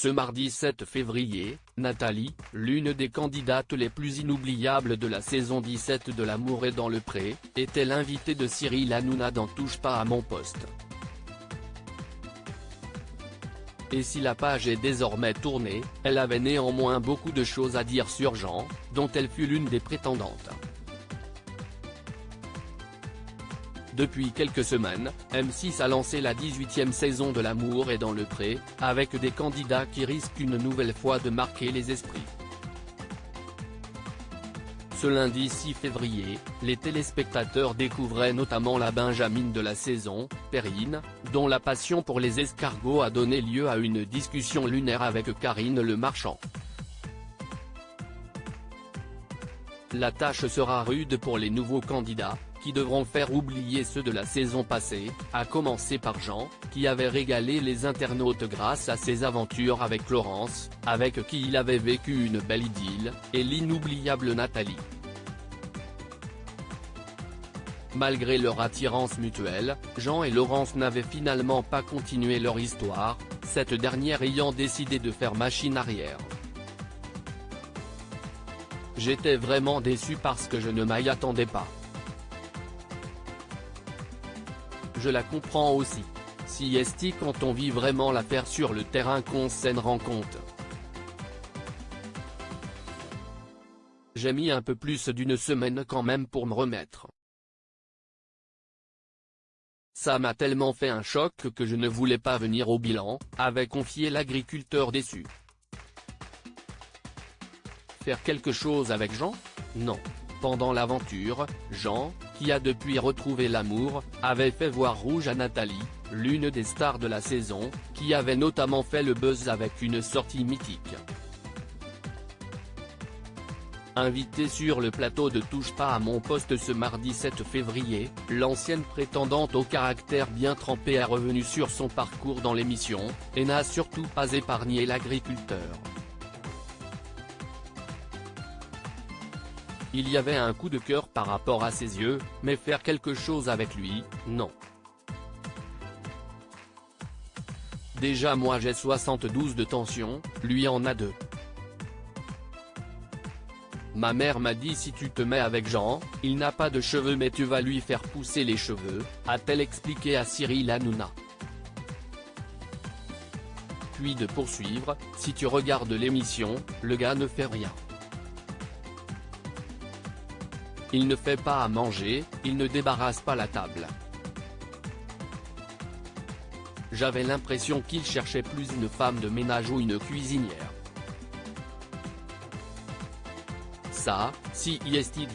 Ce mardi 7 février, Nathalie, l'une des candidates les plus inoubliables de la saison 17 de L'amour est dans le pré, était l'invitée de Cyril Hanouna dans Touche pas à mon poste. Et si la page est désormais tournée, elle avait néanmoins beaucoup de choses à dire sur Jean, dont elle fut l'une des prétendantes. Depuis quelques semaines, M6 a lancé la 18e saison de L'amour est dans le pré, avec des candidats qui risquent une nouvelle fois de marquer les esprits. Ce lundi 6 février, les téléspectateurs découvraient notamment la benjamine de la saison, Perrine, dont la passion pour les escargots a donné lieu à une discussion lunaire avec Karine Le Marchand. La tâche sera rude pour les nouveaux candidats, qui devront faire oublier ceux de la saison passée, à commencer par Jean, qui avait régalé les internautes grâce à ses aventures avec Laurence, avec qui il avait vécu une belle idylle, et l'inoubliable Nathalie. Malgré leur attirance mutuelle, Jean et Laurence n'avaient finalement pas continué leur histoire, cette dernière ayant décidé de faire machine arrière. J'étais vraiment déçu parce que je ne m'y attendais pas. Je la comprends aussi. Si est-ce quand on vit vraiment l'affaire sur le terrain qu'on s'en rend compte. J'ai mis un peu plus d'une semaine quand même pour me remettre. Ça m'a tellement fait un choc que je ne voulais pas venir au bilan, avait confié l'agriculteur déçu. Faire quelque chose avec Jean? Non. Pendant l'aventure, Jean, qui a depuis retrouvé l'amour, avait fait voir rouge à Nathalie, l'une des stars de la saison, qui avait notamment fait le buzz avec une sortie mythique. Invitée sur le plateau de Touche pas à mon poste ce mardi 7 février, l'ancienne prétendante au caractère bien trempé est revenue sur son parcours dans l'émission, et n'a surtout pas épargné l'agriculteur. Il y avait un coup de cœur par rapport à ses yeux, mais faire quelque chose avec lui, non. Déjà moi j'ai 72 de tension, lui en a 2. Ma mère m'a dit si tu te mets avec Jean, il n'a pas de cheveux mais tu vas lui faire pousser les cheveux, a-t-elle expliqué à Cyril Hanouna. Puis de poursuivre, si tu regardes l'émission, le gars ne fait rien. Il ne fait pas à manger, il ne débarrasse pas la table. J'avais l'impression qu'il cherchait plus une femme de ménage ou une cuisinière. Ça, si est dit.